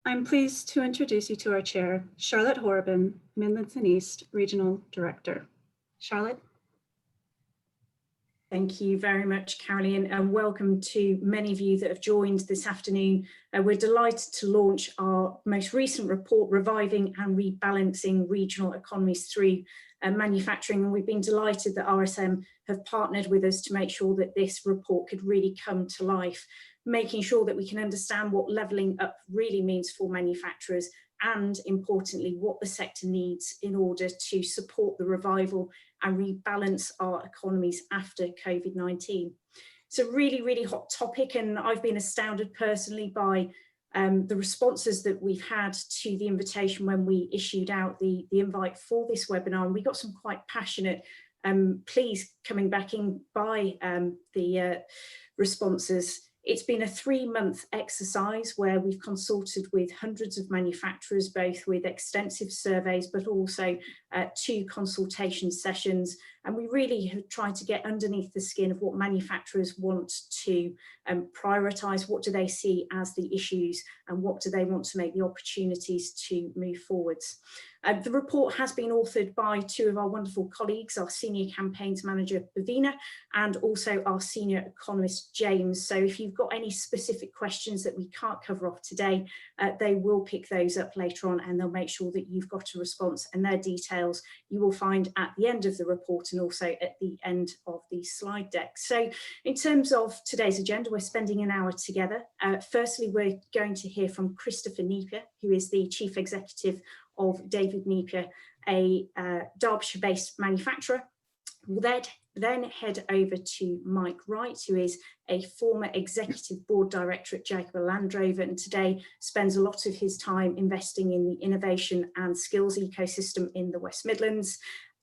I'm pleased to introduce you to our chair, Charlotte Horobin, Midlands and East Regional Director. Charlotte. Thank you very much, Caroline, and welcome to many of you that have joined this afternoon. We're delighted to launch our most recent report, Reviving and Rebalancing Regional Economies through Manufacturing, and we've been delighted that RSM have partnered with us to make sure that this report could really come to life, making sure that we can understand what levelling up really means for manufacturers and, importantly, what the sector needs in order to support the revival and rebalance our economies after COVID-19. It's a really, really hot topic, and I've been astounded personally by the responses that we've had to the invitation when we issued out the invite for this webinar, and we got some quite passionate pleas coming back in by the responses. It's been a 3-month exercise where we've consulted with hundreds of manufacturers, both with extensive surveys, but also 2 consultation sessions. And we really have tried to get underneath the skin of what manufacturers want to prioritise, what do they see as the issues, and what do they want to make the opportunities to move forwards. The report has been authored by 2 of our wonderful colleagues, our Senior Campaigns Manager, Bavina, and also our Senior Economist, James. So if you've got any specific questions that we can't cover off today, they will pick those up later on, and they'll make sure that you've got a response, and their details you will find at the end of the report and also at the end of the slide deck. So in terms of today's agenda, we're spending an hour together. Firstly, we're going to hear from Christopher Nieper, who is the Chief Executive of David Nieper, a Derbyshire-based manufacturer. We'll then head over to Mike Wright, who is a former Executive Board Director at Jaguar Land Rover, and today spends a lot of his time investing in the innovation and skills ecosystem in the West Midlands.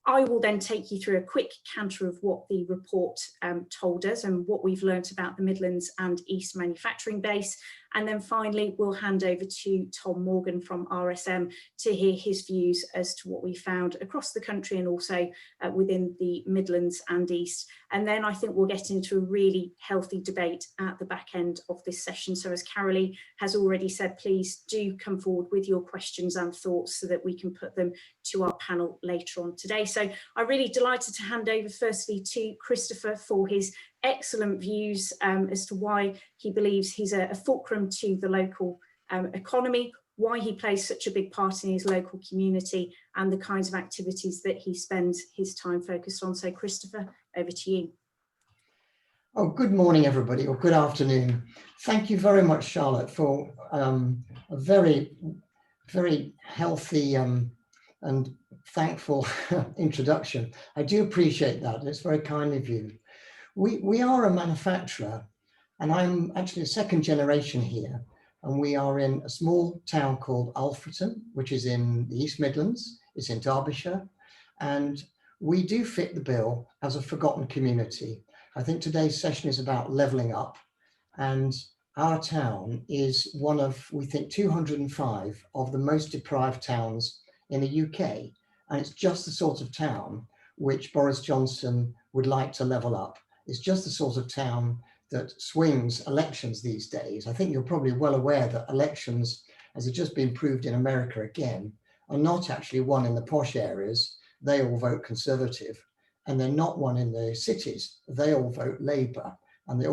I will then take you through a quick canter of what the report told us and what we've learnt about the Midlands and East manufacturing base. And then finally, we'll hand over to Tom Morgan from RSM to hear his views as to what we found across the country and also within the Midlands and East. And then I think we'll get into a really healthy debate at the back end of this session. So as Carolee has already said, please do come forward with your questions and thoughts so that we can put them to our panel later on today. So I'm really delighted to hand over firstly to Christopher for his excellent views as to why he believes he's a fulcrum to the local economy, why he plays such a big part in his local community, and the kinds of activities that he spends his time focused on. So Christopher, over to you. Oh, good morning, everybody, or good afternoon. Thank you very much, Charlotte, for a very, very healthy and thankful introduction. I do appreciate that. It's very kind of you. We are a manufacturer, and I'm actually a 2nd generation here, and we are in a small town called Alfreton, which is in the East Midlands. It's in Derbyshire, and we do fit the bill as a forgotten community. I think today's session is about levelling up, and our town is one of, we think, 205 of the most deprived towns in the UK, and it's just the sort of town which Boris Johnson would like to level up. It's just the sort of town that swings elections these days. I think you're probably well aware that elections, as has just been proved in America again, are not actually won in the posh areas. They all vote Conservative, and they're not won in the cities. They all vote Labour, and they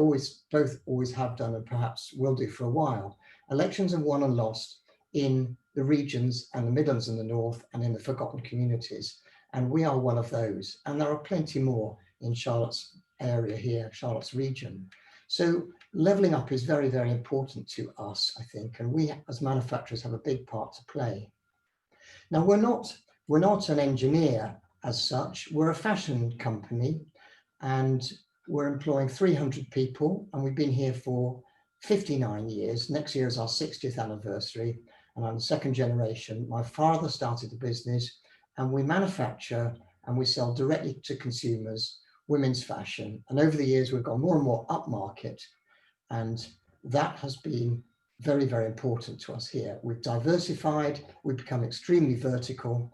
both always have done and perhaps will do for a while. Elections are won and lost in the regions and the Midlands and the North and in the forgotten communities. And we are one of those. And there are plenty more in Charlotte's area here, Charlotte's region. So levelling up is very, very important to us, I think, and we as manufacturers have a big part to play. Now, we're not an engineer as such. We're a fashion company, and we're employing 300 people, and we've been here for 59 years. Next year is our 60th anniversary, and I'm the 2nd generation. My father started the business, and we manufacture and we sell directly to consumers women's fashion. And over the years, we've gone more and more upmarket, and that has been very, very important to us here. We've diversified, we've become extremely vertical,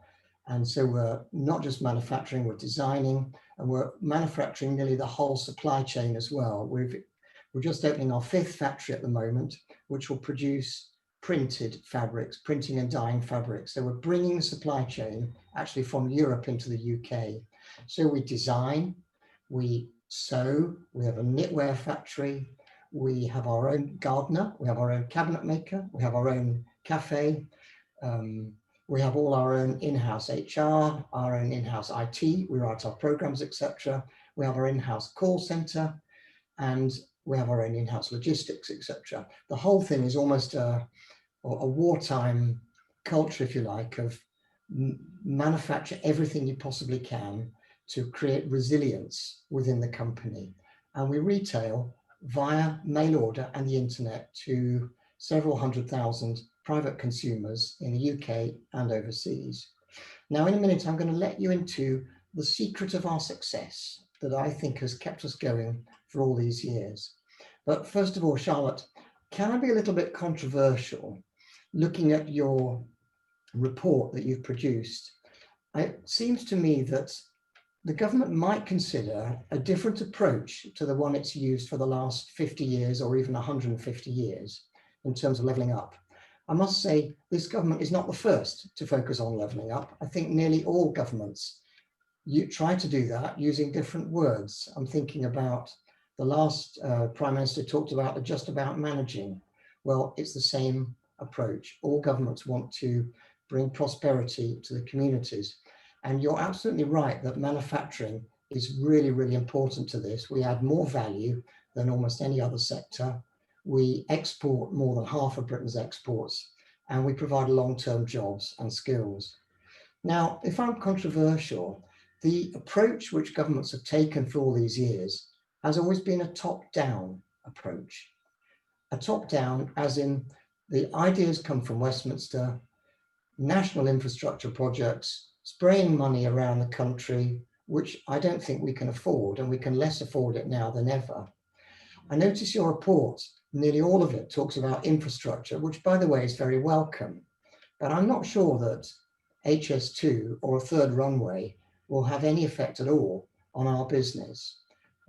and so we're not just manufacturing, we're designing, and we're manufacturing nearly the whole supply chain as well. We're just opening our 5th factory at the moment, which will produce printed fabrics, printing and dyeing fabrics. So we're bringing the supply chain actually from Europe into the UK. So we design, we sew, we have a knitwear factory, we have our own gardener, we have our own cabinet maker, we have our own cafe, we have all our own in-house HR, our own in-house IT, we write our programs, etc. We have our in-house call center, and we have our own in-house logistics, etc. The whole thing is almost a wartime culture, if you like, of manufacture everything you possibly can to create resilience within the company. And we retail via mail order and the internet to several 100,000 private consumers in the UK and overseas. Now, in a minute, I'm going to let you into the secret of our success that I think has kept us going for all these years. But first of all, Charlotte, can I be a little bit controversial looking at your report that you've produced? It seems to me that the government might consider a different approach to the one it's used for the last 50 years or even 150 years in terms of levelling up. I must say this government is not the first to focus on levelling up. I think nearly all governments try to do that using different words. I'm thinking about the last Prime Minister talked about just about managing. Well, it's the same approach. All governments want to bring prosperity to the communities. And you're absolutely right that manufacturing is really, really important to this. We add more value than almost any other sector. We export more than half of Britain's exports, and we provide long-term jobs and skills. Now, if I'm controversial, the approach which governments have taken for all these years has always been a top-down approach. A top-down as in the ideas come from Westminster, national infrastructure projects, spraying money around the country, which I don't think we can afford, and we can less afford it now than ever. I notice your report, nearly all of it talks about infrastructure, which by the way is very welcome, but I'm not sure that HS2 or a third runway will have any effect at all on our business.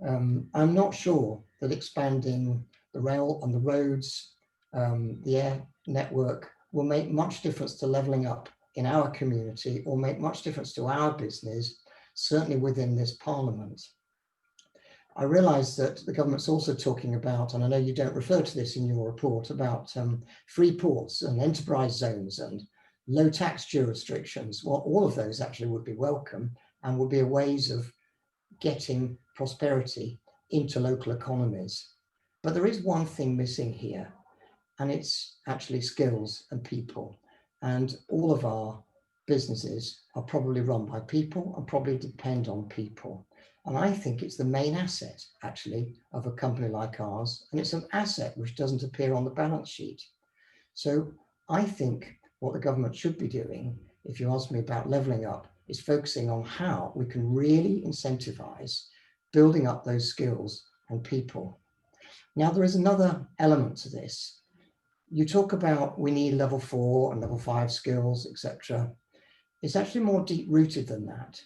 I'm not sure that expanding the rail and the roads, the air network will make much difference to levelling up in our community or make much difference to our business, certainly within this Parliament. I realise that the government's also talking about, and I know you don't refer to this in your report, about free ports and enterprise zones and low tax jurisdictions. Well, all of those actually would be welcome and would be ways of getting prosperity into local economies. But there is one thing missing here, and it's actually skills and people. And all of our businesses are probably run by people and probably depend on people. And I think it's the main asset, actually, of a company like ours. And it's an asset which doesn't appear on the balance sheet. So I think what the government should be doing, if you ask me about levelling up, is focusing on how we can really incentivize building up those skills and people. Now, there is another element to this. You talk about we need level 4 and level 5 skills, etc. It's actually more deep-rooted than that.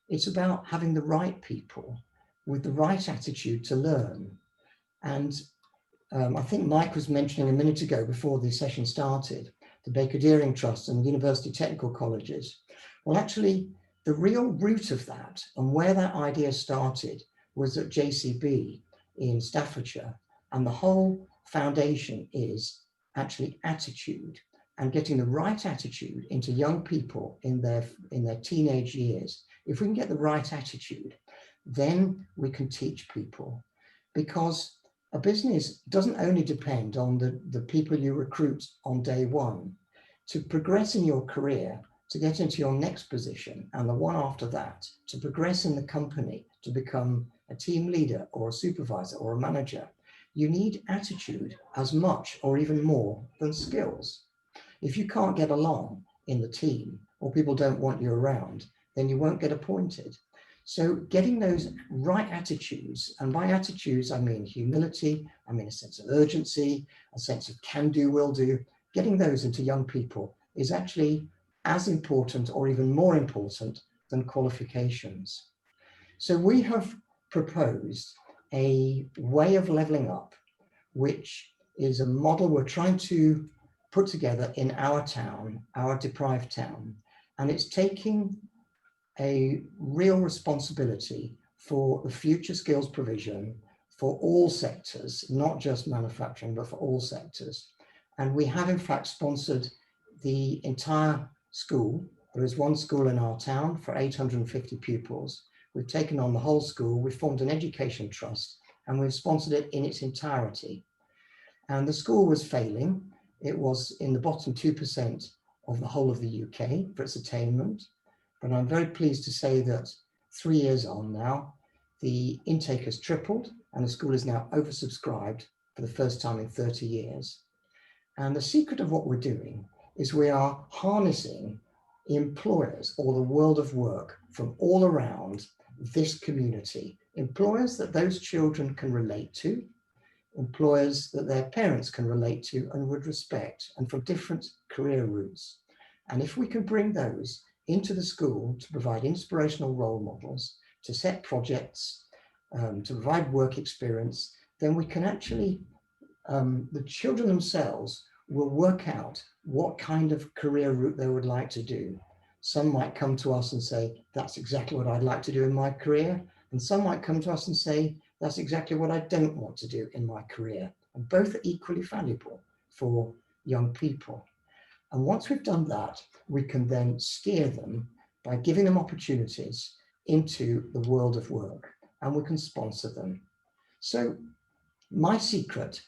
It's about having the right people with the right attitude to learn. And I think Mike was mentioning a minute ago before the session started, the Baker Deering Trust and University Technical Colleges. Well, actually, the real root of that and where that idea started was at JCB in Staffordshire. And the whole foundation is actually attitude and getting the right attitude into young people in their teenage years. If we can get the right attitude, then we can teach people, because a business doesn't only depend on the people you recruit on day one. To progress in your career, to get into your next position and the one after that, to progress in the company, to become a team leader or a supervisor or a manager, you need attitude as much or even more than skills. If you can't get along in the team or people don't want you around, then you won't get appointed. So getting those right attitudes, and by attitudes, I mean humility, I mean a sense of urgency, a sense of can do, will do, getting those into young people is actually as important or even more important than qualifications. So we have proposed a way of levelling up, which is a model we're trying to put together in our town, our deprived town, and it's taking a real responsibility for the future skills provision for all sectors, not just manufacturing, but for all sectors. And we have in fact sponsored the entire school. There is one school in our town for 850 pupils. We've taken on the whole school, we've formed an education trust, and we've sponsored it in its entirety. And the school was failing. It was in the bottom 2% of the whole of the UK for its attainment. But I'm very pleased to say that 3 years on now, the intake has tripled and the school is now oversubscribed for the first time in 30 years. And the secret of what we're doing is we are harnessing employers or the world of work from all around this community, employers that those children can relate to, employers that their parents can relate to and would respect, and from different career routes. And if we can bring those into the school to provide inspirational role models, to set projects, to provide work experience, then we can actually, the children themselves will work out what kind of career route they would like to do. Some might come to us and say, that's exactly what I'd like to do in my career. And some might come to us and say, that's exactly what I don't want to do in my career. And both are equally valuable for young people. And once we've done that, we can then steer them by giving them opportunities into the world of work, and we can sponsor them. So my secret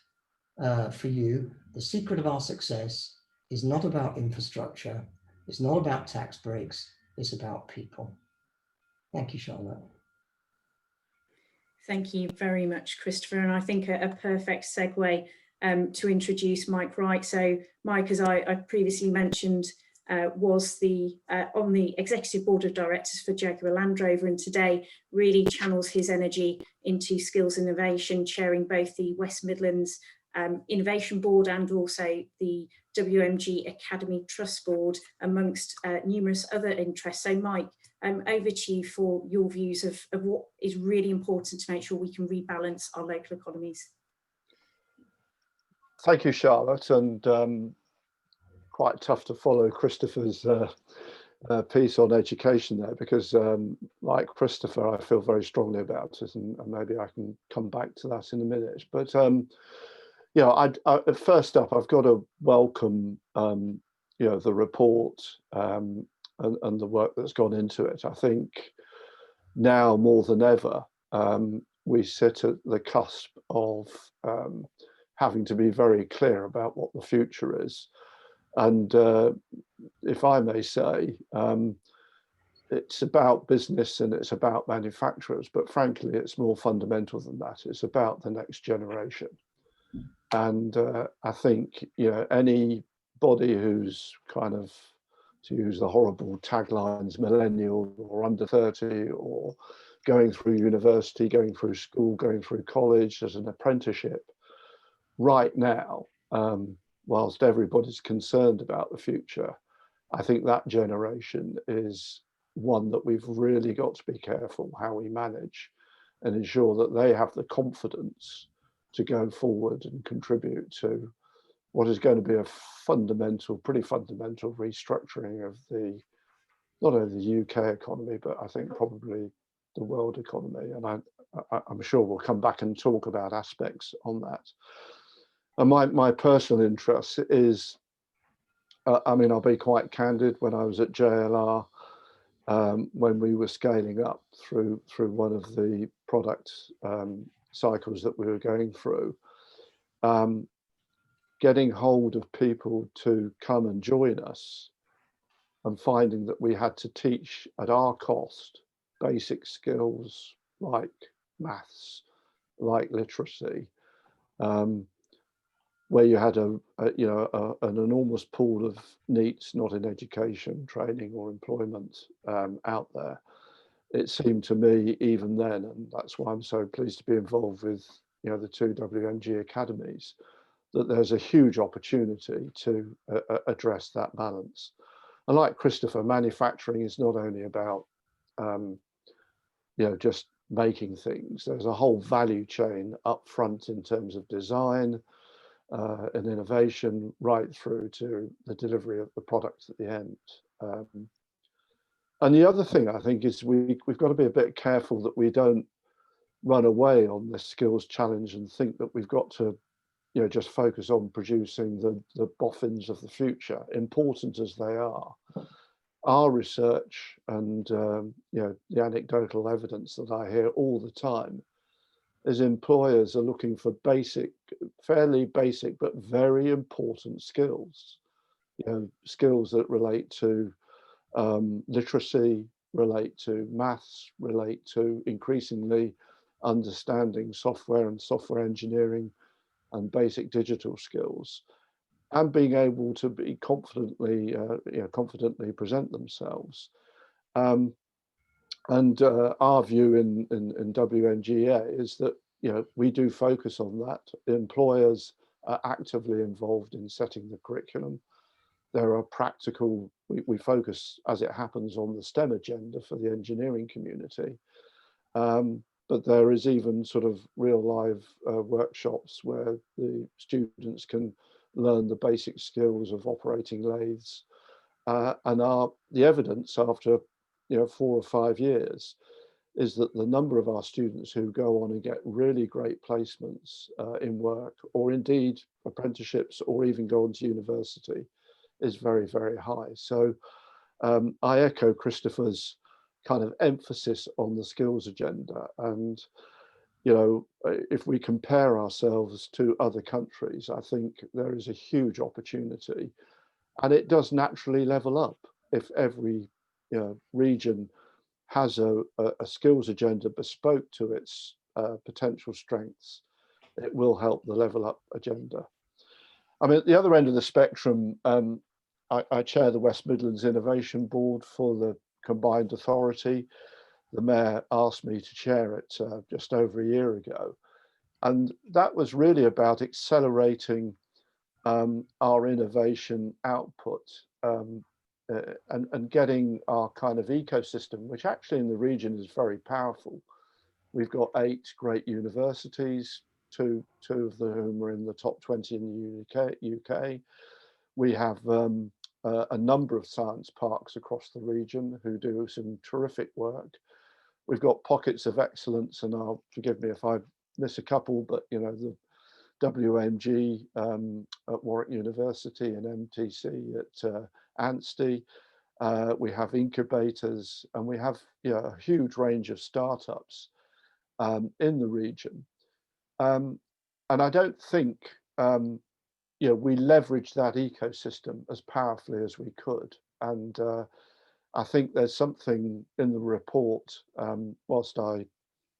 for you, the secret of our success is not about infrastructure, it's not about tax breaks, it's about people. Thank you, Charlotte. Thank you very much, Christopher. And I think a perfect segue to introduce Mike Wright. So Mike, as I previously mentioned, was on the executive board of directors for Jaguar Land Rover, and today really channels his energy into skills innovation, chairing both the West Midlands Innovation Board and also the WMG Academy Trust Board, amongst numerous other interests. So Mike, over to you for your views of what is really important to make sure we can rebalance our local economies. Thank you, Charlotte, and quite tough to follow Christopher's piece on education there, because like Christopher, I feel very strongly about it, and maybe I can come back to that in a minute. But yeah, first up, I've got to welcome the report and the work that's gone into it. I think now more than ever, we sit at the cusp of having to be very clear about what the future is. And if I may say, it's about business and it's about manufacturers, but frankly, it's more fundamental than that. It's about the next generation. And I think, anybody who's kind of, to use the horrible taglines, millennial or under 30 or going through university, going through school, going through college as an apprenticeship, right now, whilst everybody's concerned about the future, I think that generation is one that we've really got to be careful how we manage and ensure that they have the confidence to go forward and contribute to what is going to be a pretty fundamental restructuring of not only the UK economy, but I think probably the world economy. And I'm sure we'll come back and talk about aspects on that. And my personal interest is, I'll be quite candid. When I was at JLR, when we were scaling up through one of the product cycles that we were going through, getting hold of people to come and join us and finding that we had to teach at our cost basic skills like maths, like literacy, where you had an enormous pool of NEETs not in education, training or employment out there. It seemed to me even then, and that's why I'm so pleased to be involved with the two WMG academies, that there's a huge opportunity to address that balance. And like Christopher, manufacturing is not only about just making things. There's a whole value chain up front in terms of design, and innovation right through to the delivery of the product at the end. And the other thing I think is we've got to be a bit careful that we don't run away on this skills challenge and think that we've got to, just focus on producing the boffins of the future, important as they are. Our research and the anecdotal evidence that I hear all the time is employers are looking for fairly basic but very important skills. Skills that relate to literacy, relate to maths, relate to increasingly understanding software and software engineering and basic digital skills, and being able to be confidently present themselves. Our view in WNGA is that we do focus on that. Employers are actively involved in setting the curriculum. There are practical, we focus as it happens on the STEM agenda for the engineering community. But there is even sort of real live workshops where the students can learn the basic skills of operating lathes. And the evidence after 4 or 5 years is that the number of our students who go on and get really great placements in work, or indeed apprenticeships, or even go on to university, is very, very high. So I echo Christopher's kind of emphasis on the skills agenda. And, if we compare ourselves to other countries, I think there is a huge opportunity, and it does naturally level up. If every region has a skills agenda bespoke to its potential strengths, it will help the level up agenda. I mean, at the other end of the spectrum, I chair the West Midlands Innovation Board for the Combined Authority. The Mayor asked me to chair it just over a year ago. And that was really about accelerating our innovation output and getting our kind of ecosystem, which actually in the region is very powerful. We've got 8 great universities, two of whom are in the top 20 in the UK. We have a number of science parks across the region who do some terrific work. We've got pockets of excellence, and forgive me if I miss a couple, but the WMG at Warwick University and MTC at Anstey. We have incubators, and we have a huge range of startups in the region. And I don't think we leverage that ecosystem as powerfully as we could. And I think there's something in the report, whilst I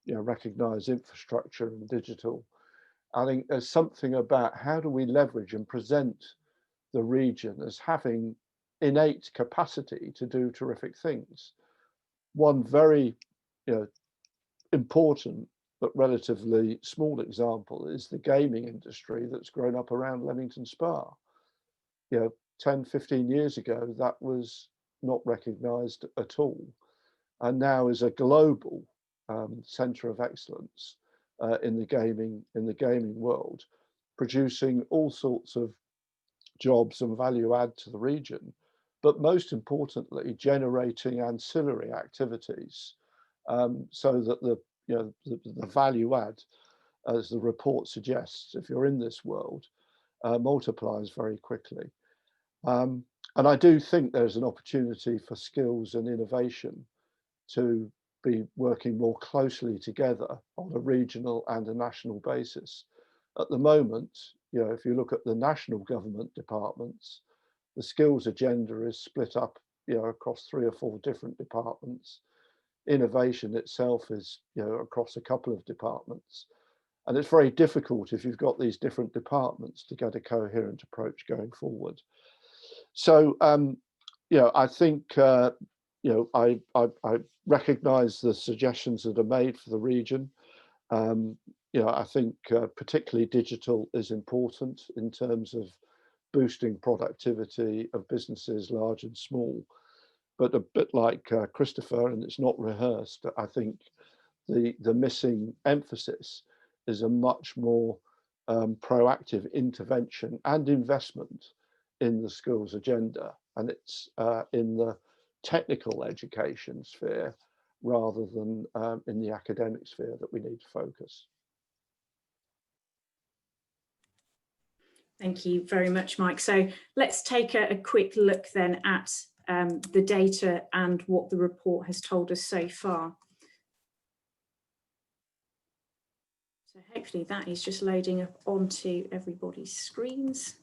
recognise infrastructure and digital, I think there's something about how do we leverage and present the region as having innate capacity to do terrific things. One very important but relatively small example is the gaming industry that's grown up around Leamington Spa. 10, 15 years ago, that was not recognised at all, and now is a global centre of excellence in the gaming world, producing all sorts of jobs and value add to the region, but most importantly, generating ancillary activities, so that the value add, as the report suggests, if you're in this world, multiplies very quickly. And I do think there's an opportunity for skills and innovation to be working more closely together on a regional and a national basis. At the moment, if you look at the national government departments, the skills agenda is split up across 3 or 4 different departments. Innovation itself is across a couple of departments, and it's very difficult if you've got these different departments to get a coherent approach going forward. So I think I recognise the suggestions that are made for the region. I think particularly digital is important in terms of boosting productivity of businesses large and small. But a bit like Christopher, and it's not rehearsed, I think the missing emphasis is a much more proactive intervention and investment in the skills agenda, and it's in the technical education sphere rather than in the academic sphere that we need to focus. Thank you very much, Mike. So let's take a quick look then at the data and what the report has told us so far. So hopefully that is just loading up onto everybody's screens.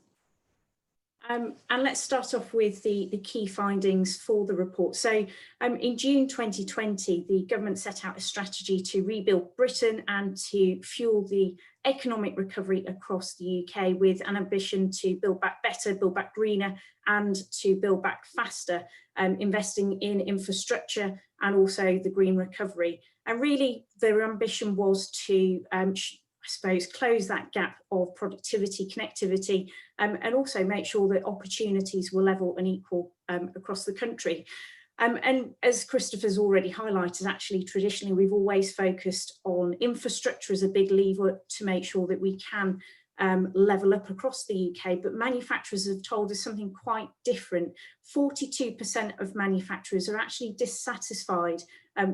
And let's start off with the key findings for the report. So in June 2020, the government set out a strategy to rebuild Britain and to fuel the economic recovery across the UK, with an ambition to build back better, build back greener, and to build back faster, investing in infrastructure and also the green recovery. And really their ambition was to I suppose, close that gap of productivity, connectivity, and also make sure that opportunities were level and equal across the country. And as Christopher's already highlighted, actually, traditionally, we've always focused on infrastructure as a big lever to make sure that we can level up across the UK, but manufacturers have told us something quite different. 42% of manufacturers are actually dissatisfied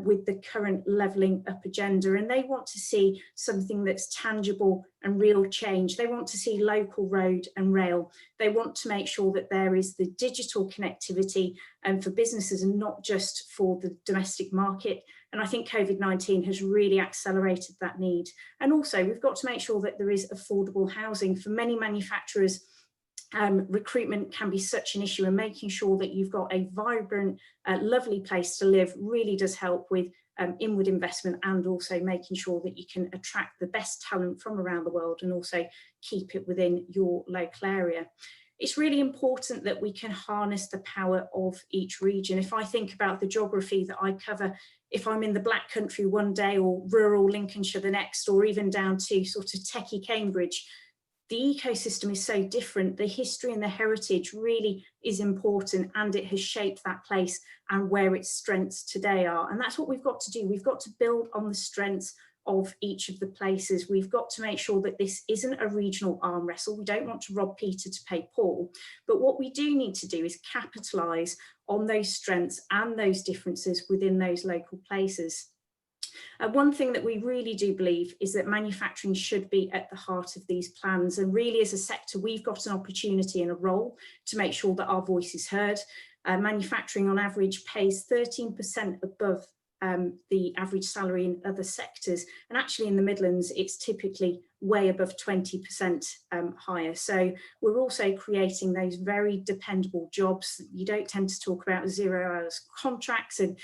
with the current levelling up agenda, and they want to see something that's tangible and real change. They want to see local road and rail. They want to make sure that there is the digital connectivity for businesses and not just for the domestic market. And I think COVID-19 has really accelerated that need. And also we've got to make sure that there is affordable housing. For many manufacturers, recruitment can be such an issue, and making sure that you've got a vibrant, lovely place to live really does help with inward investment, and also making sure that you can attract the best talent from around the world and also keep it within your local area. It's really important that we can harness the power of each region. If I think about the geography that I cover, if I'm in the Black Country one day or rural Lincolnshire the next, or even down to sort of techie Cambridge, the ecosystem is so different. The history and the heritage really is important, and it has shaped that place and where its strengths today are. And that's what we've got to do. We've got to build on the strengths of each of the places. We've got to make sure that this isn't a regional arm wrestle. We don't want to rob Peter to pay Paul, but what we do need to do is capitalise on those strengths and those differences within those local places. One thing that we really do believe is that manufacturing should be at the heart of these plans, and really as a sector we've got an opportunity and a role to make sure that our voice is heard. Manufacturing on average pays 13% above the average salary in other sectors, and actually in the Midlands it's typically way above 20% higher. So we're also creating those very dependable jobs. You don't tend to talk about 0 hours contracts and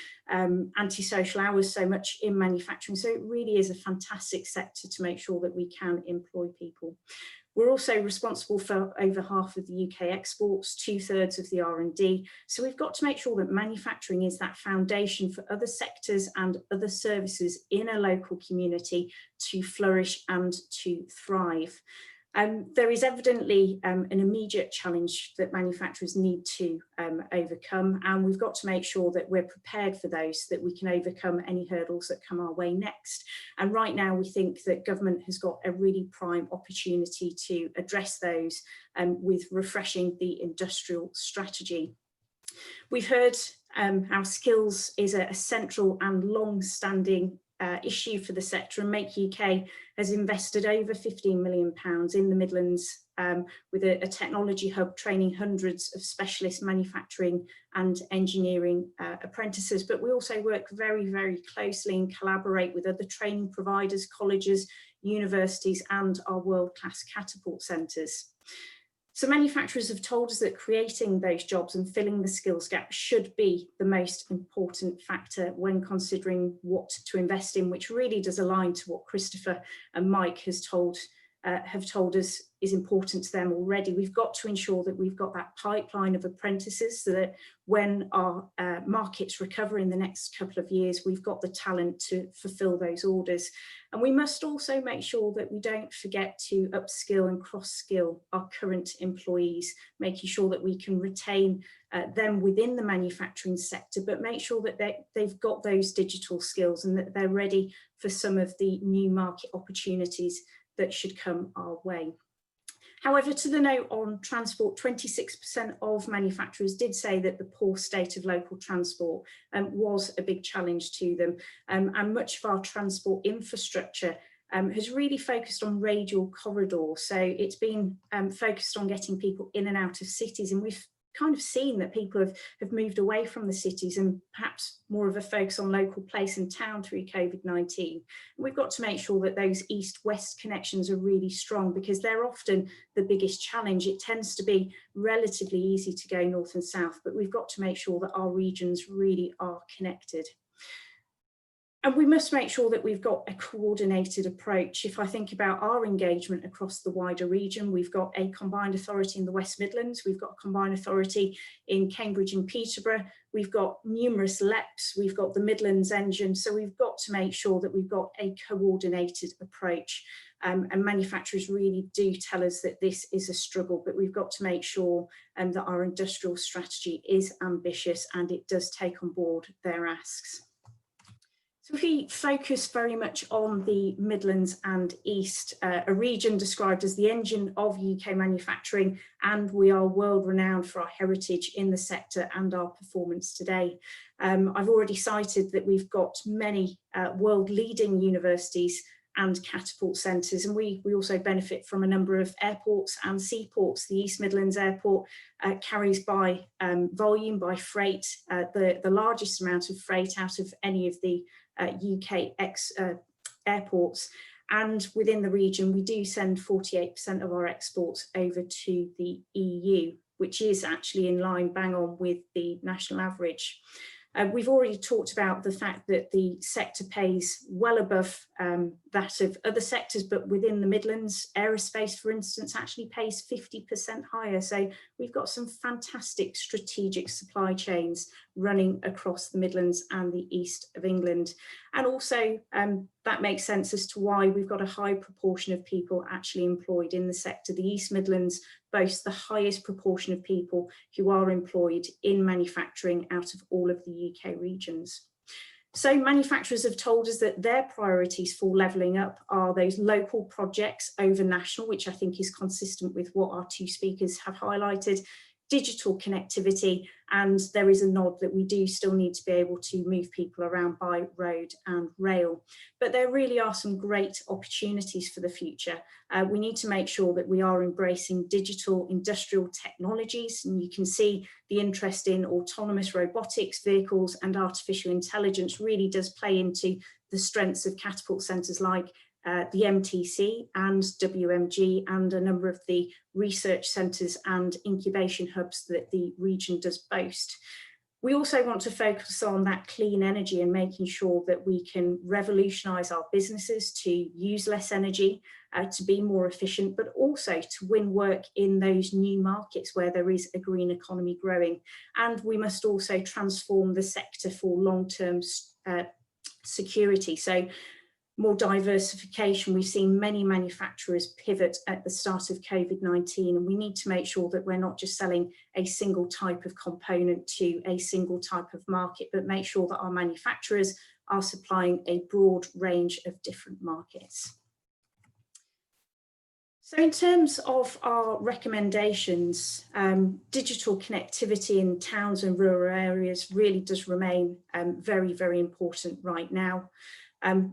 antisocial hours so much in manufacturing, so it really is a fantastic sector to make sure that we can employ people. We're also responsible for over half of the UK exports, 2/3 of the R&D. So we've got to make sure that manufacturing is that foundation for other sectors and other services in a local community to flourish and to thrive. There is evidently an immediate challenge that manufacturers need to overcome, and we've got to make sure that we're prepared for those, that we can overcome any hurdles that come our way next. And right now we think that government has got a really prime opportunity to address those with refreshing the industrial strategy. We've heard how skills is a central and long-standing issue for the sector, and Make UK has invested over £15 million in the Midlands with a technology hub training hundreds of specialist manufacturing and engineering apprentices. But we also work very, very closely and collaborate with other training providers, colleges, universities, and our world-class catapult centres. So manufacturers have told us that creating those jobs and filling the skills gap should be the most important factor when considering what to invest in, which really does align to what Christopher and Mike have told us is important to them already. We've got to ensure that we've got that pipeline of apprentices so that when our markets recover in the next couple of years, we've got the talent to fulfill those orders. And we must also make sure that we don't forget to upskill and cross-skill our current employees, making sure that we can retain them within the manufacturing sector, but make sure that they've got those digital skills and that they're ready for some of the new market opportunities that should come our way. However, to the note on transport, 26% of manufacturers did say that the poor state of local transport was a big challenge to them, and much of our transport infrastructure has really focused on radial corridors. So it's been focused on getting people in and out of cities, and we've kind of seen that people have moved away from the cities and perhaps more of a focus on local place and town through COVID-19. We've got to make sure that those east-west connections are really strong, because they're often the biggest challenge. It tends to be relatively easy to go north and south, but we've got to make sure that our regions really are connected. And we must make sure that we've got a coordinated approach. If I think about our engagement across the wider region, we've got a combined authority in the West Midlands, we've got a combined authority in Cambridge and Peterborough, we've got numerous LEPs, we've got the Midlands engine, so we've got to make sure that we've got a coordinated approach. And manufacturers really do tell us that this is a struggle, but we've got to make sure that our industrial strategy is ambitious and it does take on board their asks. So if we focus very much on the Midlands and East, a region described as the engine of UK manufacturing, and we are world renowned for our heritage in the sector and our performance today. I've already cited that we've got many world leading universities and catapult centres, and we also benefit from a number of airports and seaports. The East Midlands Airport carries by volume, by freight, the largest amount of freight out of any of the UK airports, and within the region we do send 48% of our exports over to the EU, which is actually in line bang on with the national average. We've already talked about the fact that the sector pays well above that of other sectors, but within the Midlands, aerospace, for instance, actually pays 50% higher. So we've got some fantastic strategic supply chains running across the Midlands and the east of England. And also that makes sense as to why we've got a high proportion of people actually employed in the sector. The East Midlands boasts the highest proportion of people who are employed in manufacturing out of all of the UK regions. So manufacturers have told us that their priorities for levelling up are those local projects over national, which I think is consistent with what our two speakers have highlighted, digital connectivity, and there is a nod that we do still need to be able to move people around by road and rail. But there really are some great opportunities for the future. We need to make sure that we are embracing digital industrial technologies, and you can see the interest in autonomous robotics, vehicles and artificial intelligence really does play into the strengths of catapult centres like the MTC and WMG and a number of the research centres and incubation hubs that the region does boast. We also want to focus on that clean energy and making sure that we can revolutionise our businesses to use less energy, to be more efficient, but also to win work in those new markets where there is a green economy growing. And we must also transform the sector for long-term security. So more diversification. We've seen many manufacturers pivot at the start of COVID-19, and we need to make sure that we're not just selling a single type of component to a single type of market, but make sure that our manufacturers are supplying a broad range of different markets. So in terms of our recommendations, digital connectivity in towns and rural areas really does remain very, very important right now.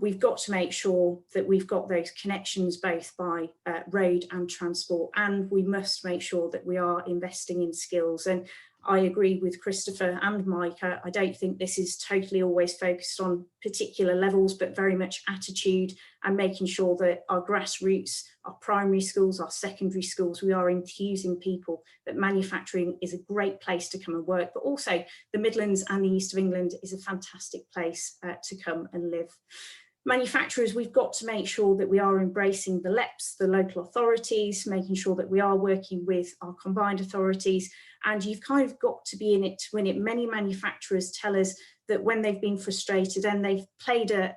We've got to make sure that we've got those connections both by road and transport, and we must make sure that we are investing in skills. And I agree with Christopher and Mike. I don't think this is totally always focused on particular levels, but very much attitude and making sure that our grassroots, our primary schools, our secondary schools, we are infusing people that manufacturing is a great place to come and work, but also the Midlands and the East of England is a fantastic place to come and live. Manufacturers, we've got to make sure that we are embracing the LEPs, the local authorities, making sure that we are working with our combined authorities, and you've kind of got to be in it to win it. Many manufacturers tell us that when they've been frustrated and they've played a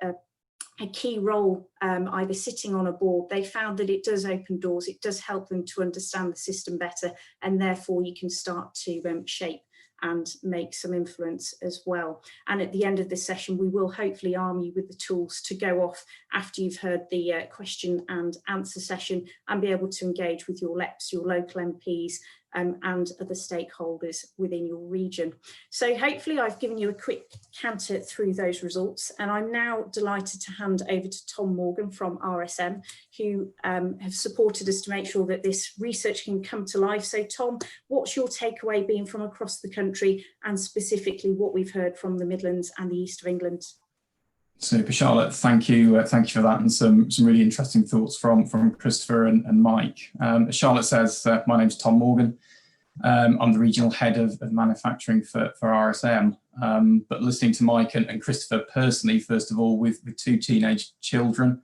key role, either sitting on a board, they found that it does open doors, it does help them to understand the system better, and therefore you can start to shape and make some influence as well. And at the end of this session, we will hopefully arm you with the tools to go off after you've heard the question and answer session and be able to engage with your LEPs, your local MPs, and other stakeholders within your region. So hopefully I've given you a quick canter through those results, and I'm now delighted to hand over to Tom Morgan from RSM, who have supported us to make sure that this research can come to life. So Tom, what's your takeaway been from across the country, and specifically what we've heard from the Midlands and the East of England? Super, Charlotte. Thank you for that, and some really interesting thoughts from Christopher and Mike. As Charlotte says, my name's Tom Morgan. I'm the regional head of manufacturing for RSM. But listening to Mike and Christopher personally, first of all, with 2 teenage children,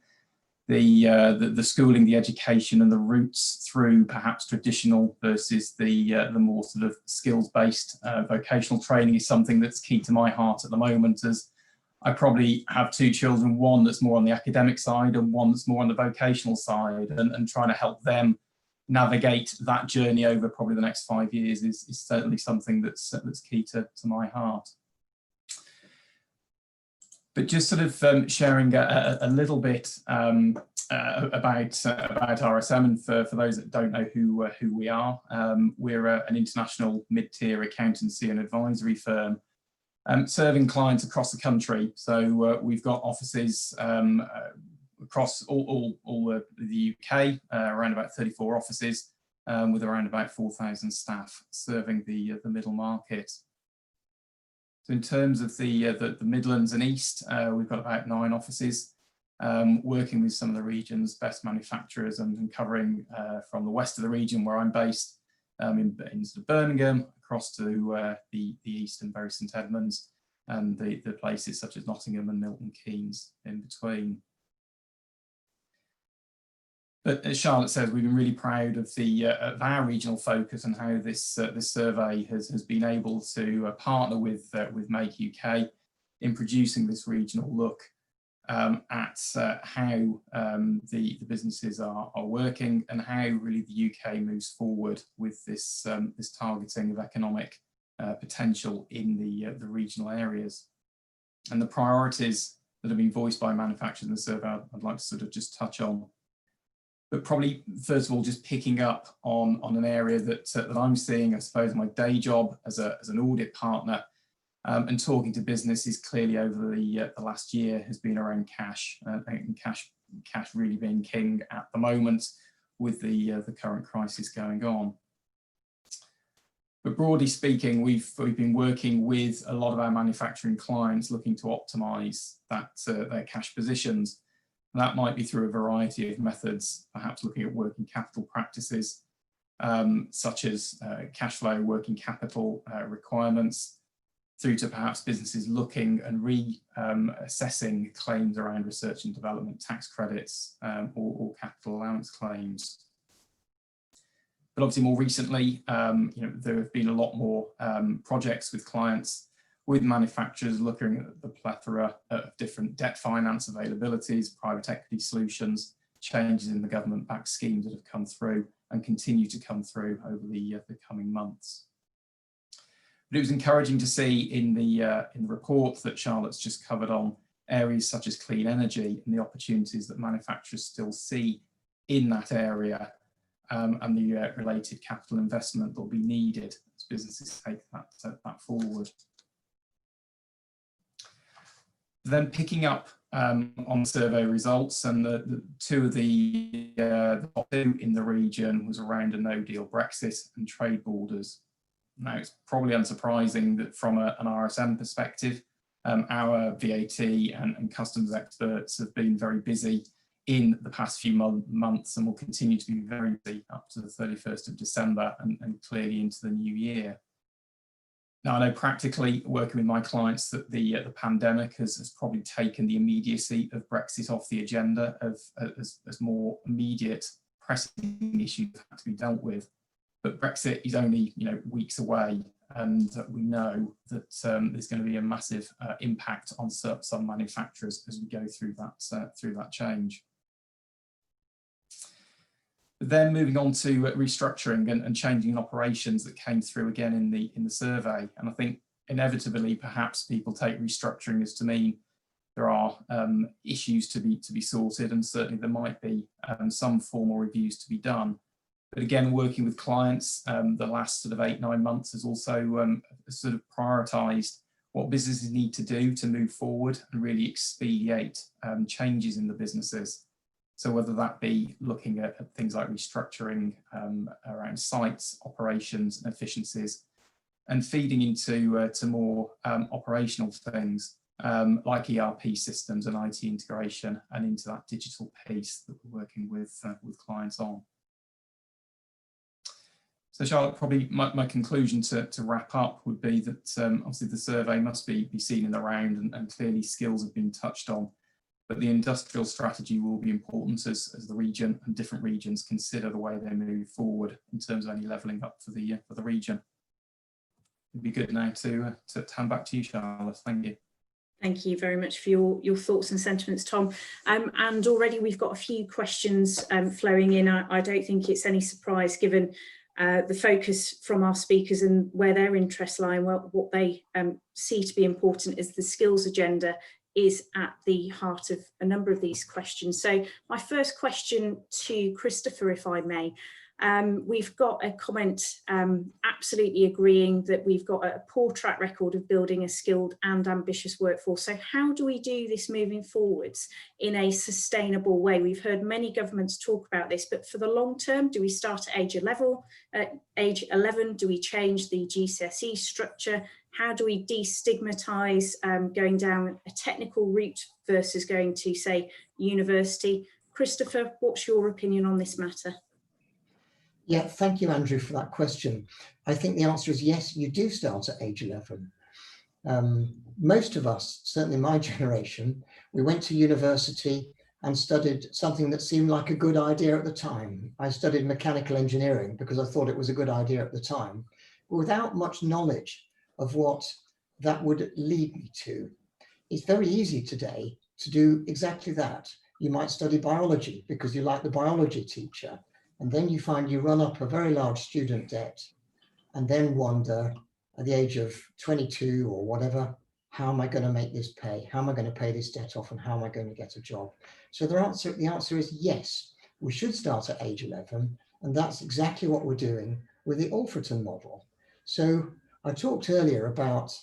the schooling, the education, and the routes through perhaps traditional versus the more sort of skills-based vocational training is something that's key to my heart at the moment, as I probably have 2 children, one that's more on the academic side and one that's more on the vocational side, and trying to help them navigate that journey over probably the next 5 years is certainly something that's key to my heart. But just sort of sharing a little bit about RSM, and for those that don't know who we are, we're an international mid-tier accountancy and advisory firm, serving clients across the country. So we've got offices across all the UK, around about 34 offices, with around about 4,000 staff serving the middle market. So in terms of the Midlands and East, we've got about 9 offices, working with some of the region's best manufacturers, and covering from the west of the region where I'm based, in sort of Birmingham, across to the east and Bury St Edmunds, and the places such as Nottingham and Milton Keynes in between. But as Charlotte says, we've been really proud of our regional focus and how this survey has been able to partner with Make UK in producing this regional look at how the businesses are working, and how really the UK moves forward with this targeting of economic potential in the regional areas. And the priorities that have been voiced by manufacturers in the survey, I'd like to sort of just touch on. But probably first of all, just picking up on an area that I'm seeing, I suppose, my day job as an audit partner, and talking to businesses clearly over the last year, has been around cash, and cash really being king at the moment with the current crisis going on. But broadly speaking, we've been working with a lot of our manufacturing clients looking to optimise their cash positions. And that might be through a variety of methods, perhaps looking at working capital practices, such as cash flow, working capital requirements, through to perhaps businesses looking and reassessing claims around research and development tax credits, or capital allowance claims. But obviously more recently, there have been a lot more projects with clients, with manufacturers looking at the plethora of different debt finance availabilities, private equity solutions, changes in the government-backed schemes that have come through and continue to come through over the coming months. But it was encouraging to see in the report that Charlotte's just covered on areas such as clean energy and the opportunities that manufacturers still see in that area, and the related capital investment that will be needed as businesses take that forward. Then picking up on survey results, and the 2 of the top 2 in the region was around a no-deal Brexit and trade borders. Now, it's probably unsurprising that from an RSM perspective, our VAT and customs experts have been very busy in the past few months, and will continue to be very busy up to the 31st of December and clearly into the new year. Now, I know practically, working with my clients, that the pandemic has probably taken the immediacy of Brexit off the agenda as more immediate pressing issues that have to be dealt with. But Brexit is only weeks away, and we know that there's going to be a massive impact on some manufacturers as we go through that change. But then moving on to restructuring and changing operations that came through again in the survey. And I think inevitably, perhaps people take restructuring as to mean there are issues to be sorted, and certainly there might be some formal reviews to be done. But again, working with clients, the last sort of 8-9 months has also sort of prioritised what businesses need to do to move forward and really expedite changes in the businesses. So whether that be looking at things like restructuring around sites, operations and efficiencies, and feeding into to more operational things like ERP systems and IT integration, and into that digital piece that we're working with clients on. So Charlotte, probably my conclusion to wrap up would be that obviously the survey must be seen in the round, and clearly skills have been touched on, but the industrial strategy will be important as the region and different regions consider the way they move forward in terms of any levelling up for the region. It'd be good now to hand back to you, Charlotte. Thank you. Thank you very much for your thoughts and sentiments, Tom. And already we've got a few questions flowing in. I don't think it's any surprise, given the focus from our speakers and where their interests lie, and what they see to be important is the skills agenda is at the heart of a number of these questions. So my first question to Christopher, if I may. We've got a comment absolutely agreeing that we've got a poor track record of building a skilled and ambitious workforce. So how do we do this moving forwards in a sustainable way? We've heard many governments talk about this, but for the long term, do we start at age 11? Do we change the GCSE structure? How do we destigmatise going down a technical route versus going to, say, university? Christopher, what's your opinion on this matter? Yeah, thank you, Andrew, for that question. I think the answer is yes, you do start at age 11. Most of us, certainly my generation, we went to university and studied something that seemed like a good idea at the time. I studied mechanical engineering because I thought it was a good idea at the time, but without much knowledge of what that would lead me to. It's very easy today to do exactly that. You might study biology because you like the biology teacher, and then you find you run up a very large student debt, and then wonder at the age of 22 or whatever, how am I going to make this pay? How am I going to pay this debt off, and how am I going to get a job? So the answer is yes, we should start at age 11, and that's exactly what we're doing with the Alfreton model. So I talked earlier about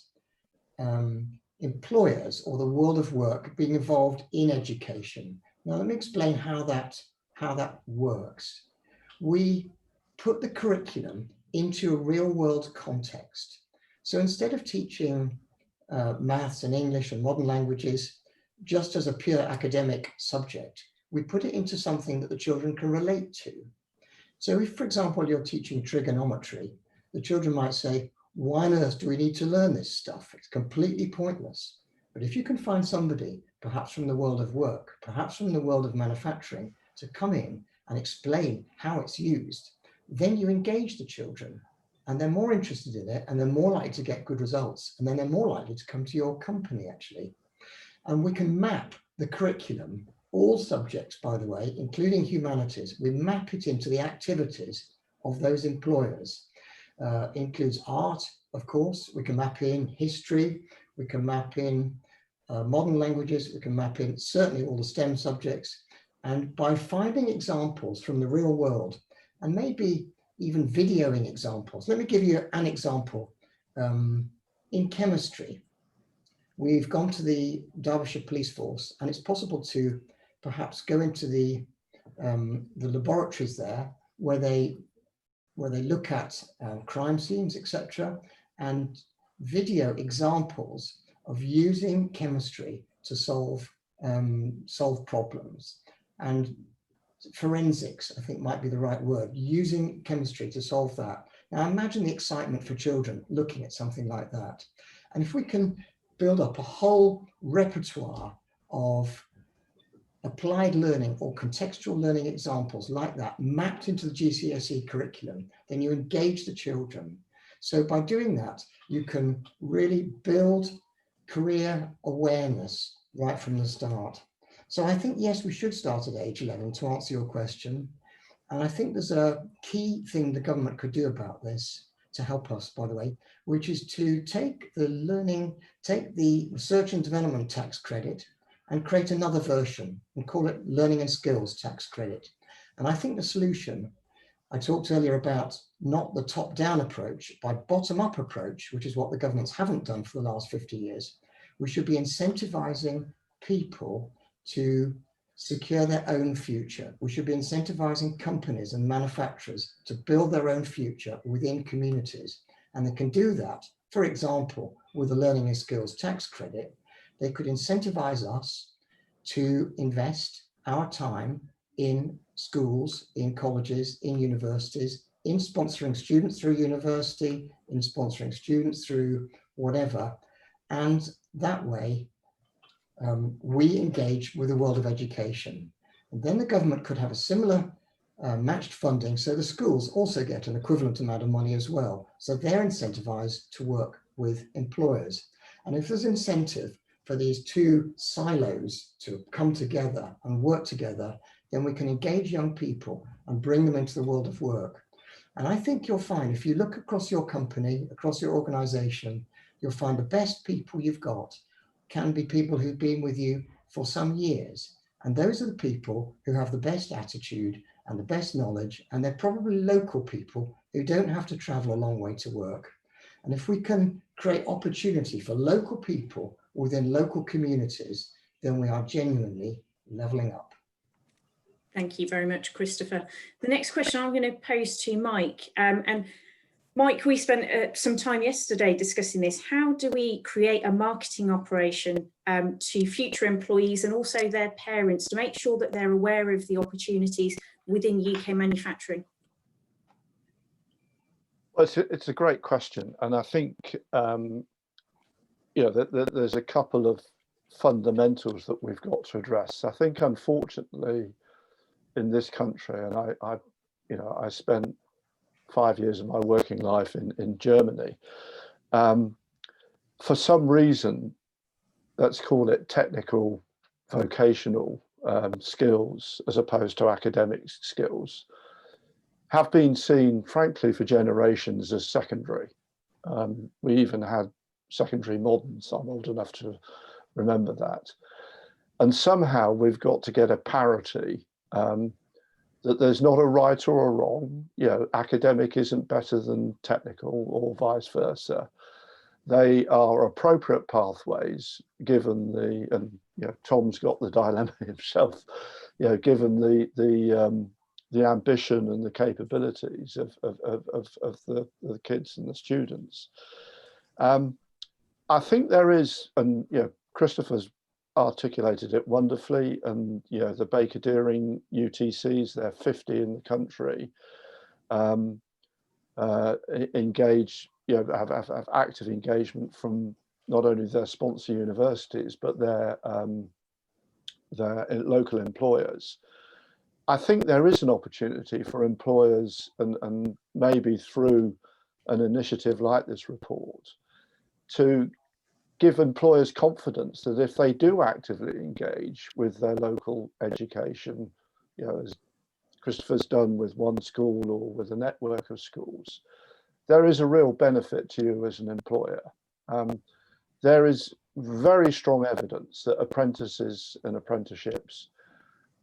employers or the world of work being involved in education. Now let me explain how that works. We put the curriculum into a real world context. So instead of teaching maths and English and modern languages just as a pure academic subject, we put it into something that the children can relate to. So if, for example, you're teaching trigonometry, the children might say, why on earth do we need to learn this stuff? It's completely pointless. But if you can find somebody, perhaps from the world of work, perhaps from the world of manufacturing, to come in and explain how it's used, then you engage the children and they're more interested in it, and they're more likely to get good results, and then they're more likely to come to your company actually. And we can map the curriculum, all subjects, by the way, including humanities, we map it into the activities of those employers. Includes art, of course, we can map in history, we can map in modern languages, we can map in certainly all the STEM subjects. And by finding examples from the real world, and maybe even videoing examples, let me give you an example. In chemistry, we've gone to the Derbyshire Police Force, and it's possible to perhaps go into the laboratories there where they look at crime scenes, etc., and video examples of using chemistry to solve problems. And forensics, I think, might be the right word, using chemistry to solve that. Now imagine the excitement for children looking at something like that. And if we can build up a whole repertoire of applied learning or contextual learning examples like that mapped into the GCSE curriculum, then you engage the children. So by doing that, you can really build career awareness right from the start. So I think, yes, we should start at age 11 to answer your question. And I think there's a key thing the government could do about this to help us, by the way, which is to take the research and development tax credit and create another version and call it learning and skills tax credit. And I think the solution, I talked earlier about not the top-down approach, by bottom-up approach, which is what the governments haven't done for the last 50 years. We should be incentivizing people to secure their own future. We should be incentivizing companies and manufacturers to build their own future within communities. And they can do that, for example, with the learning and skills tax credit. They could incentivize us to invest our time in schools, in colleges, in universities, in sponsoring students through university, in sponsoring students through whatever. And that way, we engage with the world of education. And then the government could have a similar matched funding, so the schools also get an equivalent amount of money as well. So they're incentivized to work with employers. And if there's incentive for these two silos to come together and work together, then we can engage young people and bring them into the world of work. And I think you'll find, if you look across your company, across your organization, you'll find the best people you've got can be people who've been with you for some years. And those are the people who have the best attitude and the best knowledge, and they're probably local people who don't have to travel a long way to work. And if we can create opportunity for local people within local communities, then we are genuinely leveling up. Thank you very much, Christopher. The next question I'm going to pose to Mike. And Mike, we spent some time yesterday discussing this. How do we create a marketing operation to future employees and also their parents to make sure that they're aware of the opportunities within UK manufacturing? Well, it's a great question. And I think, there's a couple of fundamentals that we've got to address. I think, unfortunately, in this country, and I spent 5 years of my working life in Germany. For some reason, let's call it technical, vocational skills as opposed to academic skills, have been seen, frankly, for generations as secondary. We even had secondary moderns. I'm old enough to remember that. And somehow we've got to get a parity that there's not a right or a wrong. Academic isn't better than technical or vice versa. They are appropriate pathways given Tom's got the dilemma himself, given the ambition and the capabilities of the kids and the students. I think there is, and Christopher's articulated it wonderfully, and the Baker Deering UTCs, they're 50 in the country, engage, have active engagement from not only their sponsor universities but their local employers. I think there is an opportunity for employers, and maybe through an initiative like this report, to give employers confidence that if they do actively engage with their local education, as Christopher's done with one school or with a network of schools, there is a real benefit to you as an employer. There is very strong evidence that apprentices and apprenticeships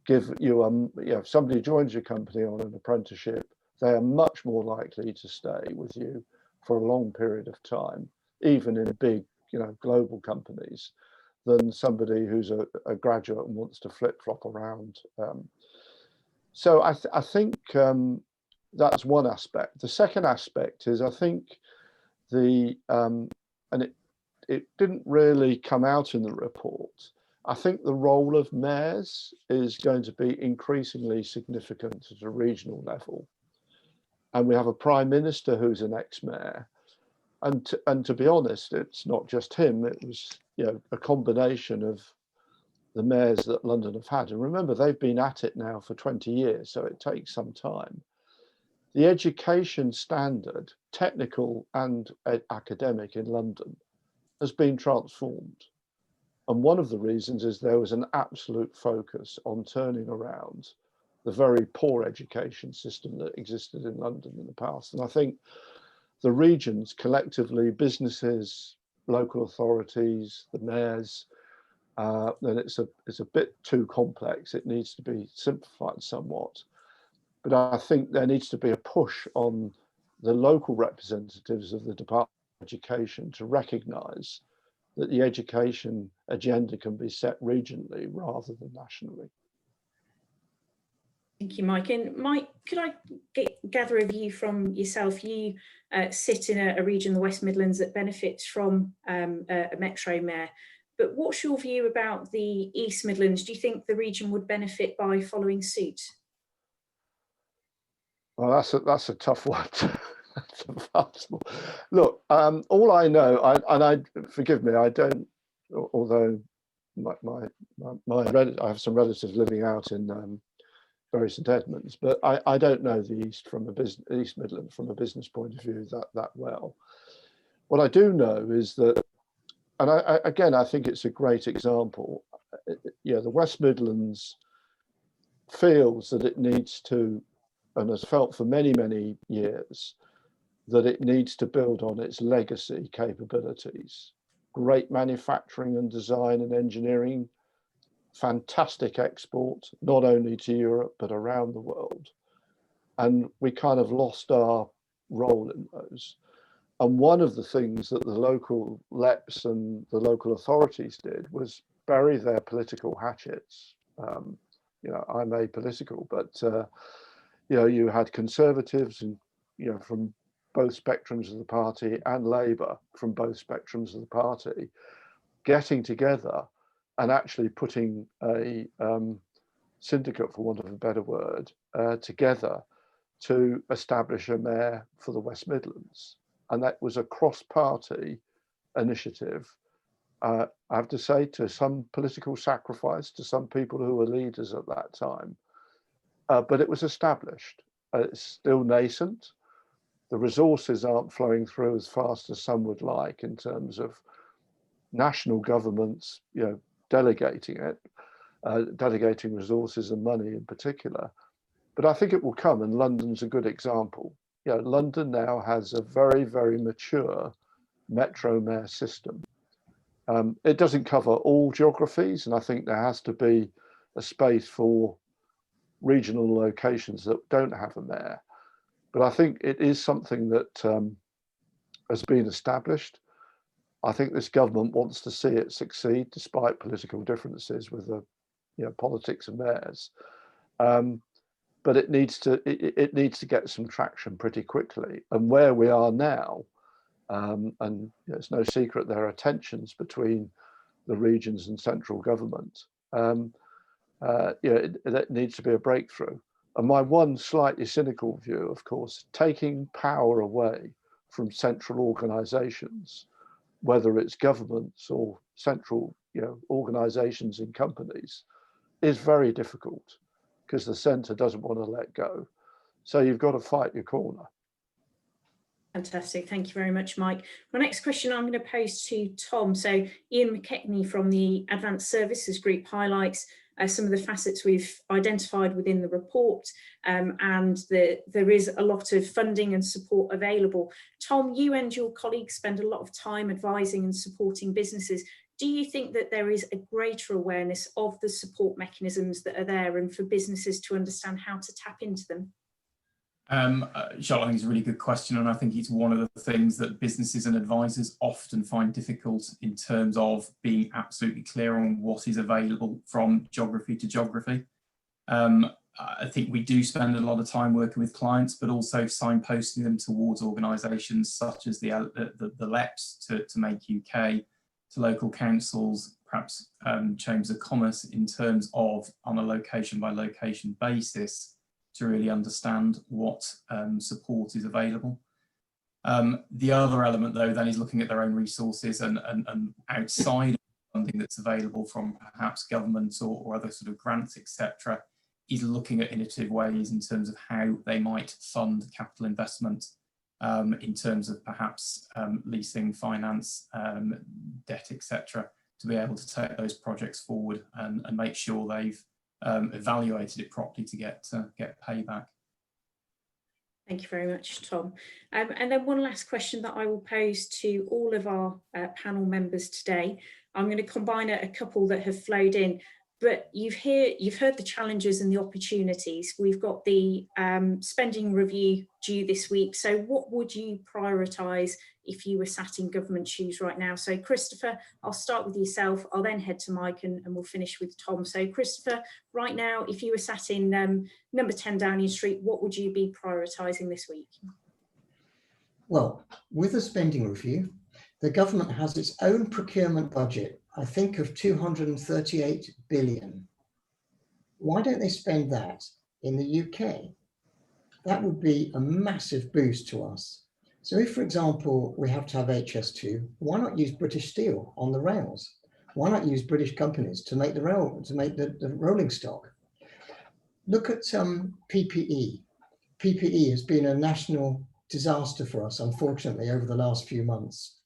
give you, if somebody joins your company on an apprenticeship, they are much more likely to stay with you for a long period of time, even in big, global companies, than somebody who's a graduate and wants to flip-flop around. So I think that's one aspect. The second aspect is, I think and it didn't really come out in the report, I think the role of mayors is going to be increasingly significant at a regional level. And we have a prime minister who's an ex-mayor. And to be honest, it's not just him, it was a combination of the mayors that London have had. And remember, they've been at it now for 20 years, so it takes some time. The education standard, technical and academic in London, has been transformed. And one of the reasons is there was an absolute focus on turning around the very poor education system that existed in London in the past. And I think the regions collectively, businesses, local authorities, the mayors, then it's a bit too complex. It needs to be simplified somewhat. But I think there needs to be a push on the local representatives of the Department of Education to recognise that the education agenda can be set regionally rather than nationally. Thank you, Mike. And Mike, could I gather a view from yourself? You sit in a region, the West Midlands, that benefits from a metro mayor. But what's your view about the East Midlands? Do you think the region would benefit by following suit? Well, that's a tough one. Look, all I know, forgive me, I don't. Although I have some relatives living out in Bury St Edmunds, but I don't know the East East Midlands from a business point of view that well. What I do know is that, and again, I think it's a great example. Yeah, the West Midlands feels that it needs to, and has felt for many, many years, that it needs to build on its legacy capabilities. Great manufacturing and design and engineering, fantastic export, not only to Europe, but around the world. And we kind of lost our role in those. And one of the things that the local LEPs and the local authorities did was bury their political hatchets. You know, I'm apolitical, but you know, you had Conservatives and, you know, from both spectrums of the party, and Labour from both spectrums of the party, getting together and actually putting a syndicate, for want of a better word, together to establish a mayor for the West Midlands. And that was a cross-party initiative. I have to say, to some political sacrifice to some people who were leaders at that time, but it was established. It's still nascent. The resources aren't flowing through as fast as some would like in terms of national governments, you know, delegating resources and money in particular. But I think it will come, and London's a good example. You know, London now has a very, very mature metro mayor system. It doesn't cover all geographies, and I think there has to be a space for regional locations that don't have a mayor. But I think it is something that has been established. I think this government wants to see it succeed despite political differences with the, you know, politics of mayors. But it needs to get some traction pretty quickly. And where we are now, and you know, it's no secret there are tensions between the regions and central government. You know, it needs to be a breakthrough. And my one slightly cynical view, of course, taking power away from central organisations, whether it's governments or central, you know, organisations in companies, is very difficult because the centre doesn't want to let go. So you've got to fight your corner. Fantastic. Thank you very much, Mike. My next question I'm going to pose to Tom. So Ian McKechnie from the Advanced Services Group highlights some of the facets we've identified within the report, and there is a lot of funding and support available. Tom, you and your colleagues spend a lot of time advising and supporting businesses. Do you think that there is a greater awareness of the support mechanisms that are there and for businesses to understand how to tap into them? Charlotte, I think it's a really good question, and I think it's one of the things that businesses and advisors often find difficult in terms of being absolutely clear on what is available from geography to geography. I think we do spend a lot of time working with clients, but also signposting them towards organisations such as the LEPs to Make UK, to local councils, perhaps chambers of commerce, in terms of on a location by location basis, to really understand what support is available. The other element, though, then is looking at their own resources and outside of funding that's available from perhaps government or other sort of grants, etc., is looking at innovative ways in terms of how they might fund capital investment in terms of perhaps leasing, finance, debt, etc., to be able to take those projects forward and make sure they've evaluated it properly to get payback. Thank you very much, Tom. And then one last question that I will pose to all of our panel members today. I'm going to combine a couple that have flowed in, but you've heard the challenges and the opportunities. We've got the spending review due this week. So what would you prioritise if you were sat in government shoes right now? So Christopher, I'll start with yourself. I'll then head to Mike and we'll finish with Tom. So Christopher, right now, if you were sat in number 10 Downing Street, what would you be prioritising this week? Well, with the spending review, the government has its own procurement budget, I think of 238 billion. Why don't they spend that in the UK? That would be a massive boost to us. So if, for example, we have to have HS2, why not use British steel on the rails? Why not use British companies to make the rolling stock? Look at PPE. PPE has been a national disaster for us, unfortunately, over the last few months.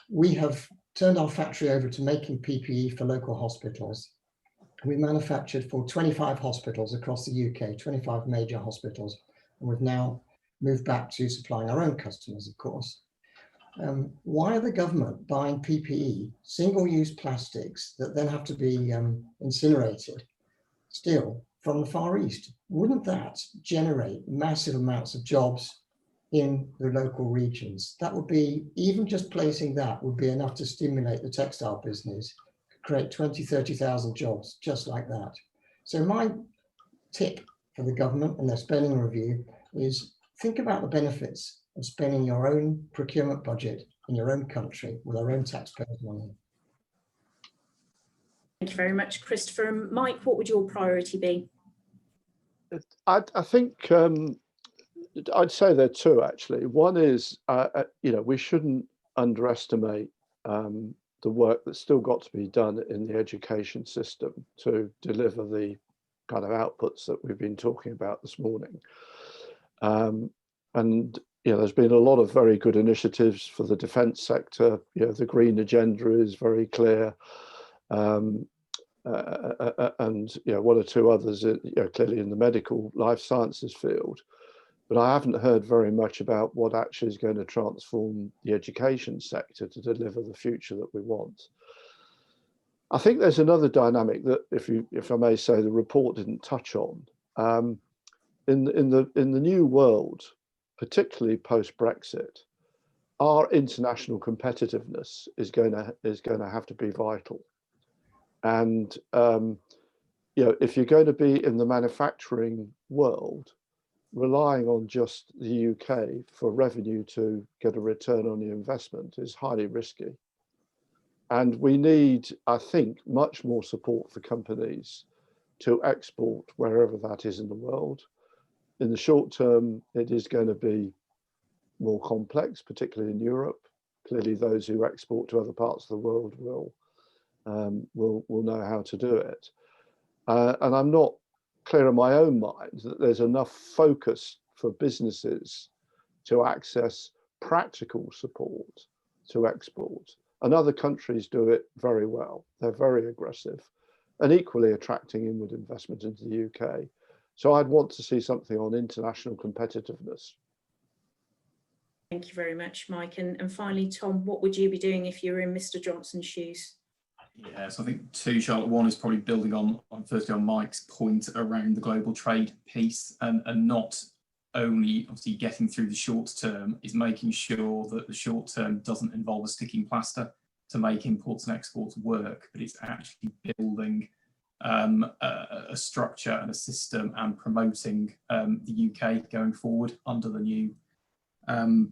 We have turned our factory over to making PPE for local hospitals. We manufactured for 25 hospitals across the UK, 25 major hospitals, and we've now moved back to supplying our own customers, of course. Why are the government buying PPE, single-use plastics that then have to be incinerated, still from the Far East? Wouldn't that generate massive amounts of jobs in the local regions? That would be, even just placing that would be enough to stimulate the textile business, create 20, 30,000 jobs just like that. So my tip for the government and their spending review is think about the benefits of spending your own procurement budget in your own country with our own taxpayers' money. Thank you very much, Christopher. And Mike, what would your priority be? I think I'd say there are two, actually. One is, we shouldn't underestimate the work that's still got to be done in the education system to deliver the kind of outputs that we've been talking about this morning. And there's been a lot of very good initiatives for the defence sector. The green agenda is very clear. And one or two others, clearly in the medical life sciences field. But I haven't heard very much about what actually is going to transform the education sector to deliver the future that we want. I think there's another dynamic that, if I may say, the report didn't touch on. In the new world, particularly post-Brexit, our international competitiveness is going to have to be vital. And if you're going to be in the manufacturing world, relying on just the UK for revenue to get a return on your investment is highly risky. And we need, I think, much more support for companies to export wherever that is in the world. In the short term, it is going to be more complex, particularly in Europe. Clearly, those who export to other parts of the world will know how to do it. And I'm not clear in my own mind that there's enough focus for businesses to access practical support to export. And other countries do it very well. They're very aggressive and equally attracting inward investment into the UK. So I'd want to see something on international competitiveness. Thank you very much, Mike. And finally, Tom, what would you be doing if you were in Mr. Johnson's shoes? Yeah, so I think two, Charlotte. One is probably building on firstly on Mike's point around the global trade piece, and not only obviously getting through the short term, is making sure that the short term doesn't involve a sticking plaster to make imports and exports work, but it's actually building a structure and a system and promoting the UK going forward under the new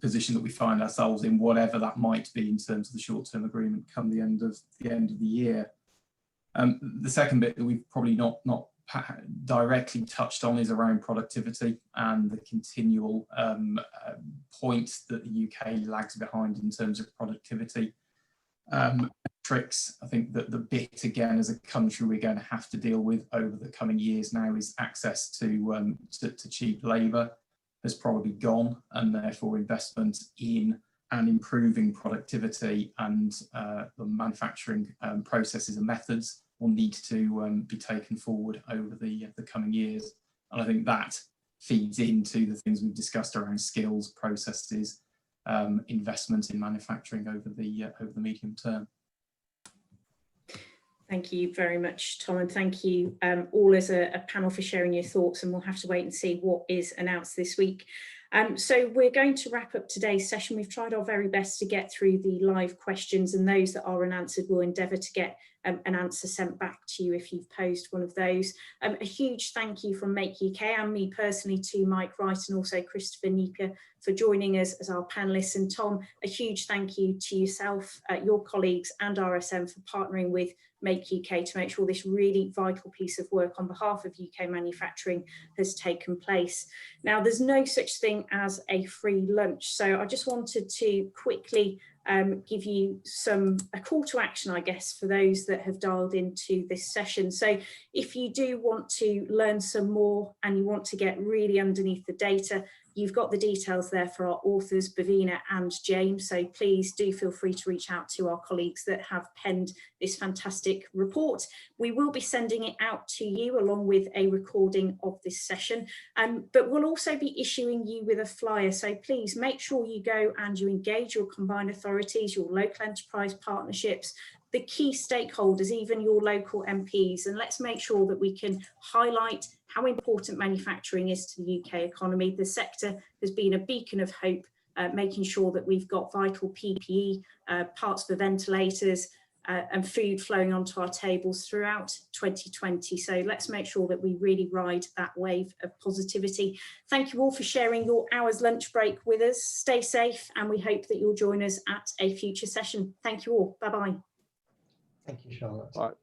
position that we find ourselves in, whatever that might be in terms of the short-term agreement come the end of the year. The second bit that we've probably not directly touched on is around productivity and the continual point that the UK lags behind in terms of productivity metrics. I think that the bit, again, as a country we're going to have to deal with over the coming years now is access to cheap labour has probably gone, and therefore investment in and improving productivity and the manufacturing processes and methods need to be taken forward over the coming years. And I think that feeds into the things we've discussed around skills, processes, investment in manufacturing over the medium term. Thank you very much, Tom, and thank you all as a panel for sharing your thoughts, and we'll have to wait and see what is announced this week. So we're going to wrap up today's session. We've tried our very best to get through the live questions, and those that are unanswered we'll endeavour to get an answer sent back to you if you've posed one of those. A huge thank you from Make UK and me personally to Mike Wright and also Christopher Nieper for joining us as our panellists, and Tom, a huge thank you to yourself, your colleagues and RSM for partnering with Make UK to make sure this really vital piece of work on behalf of UK manufacturing has taken place. Now, there's no such thing as a free lunch, so I just wanted to quickly give you a call to action, I guess, for those that have dialed into this session. So if you do want to learn some more and you want to get really underneath the data, you've got the details there for our authors, Bavina and James, so please do feel free to reach out to our colleagues that have penned this fantastic report. We will be sending it out to you along with a recording of this session, but we'll also be issuing you with a flyer, so please make sure you go and you engage your combined authorities, your local enterprise partnerships, the key stakeholders, even your local MPs, and let's make sure that we can highlight how important manufacturing is to the UK economy. The sector has been a beacon of hope, making sure that we've got vital PPE, parts for ventilators, and food flowing onto our tables throughout 2020. So let's make sure that we really ride that wave of positivity. Thank you all for sharing your hour's lunch break with us. Stay safe, and we hope that you'll join us at a future session. Thank you all. Bye-bye. Thank you, Charlotte. Right.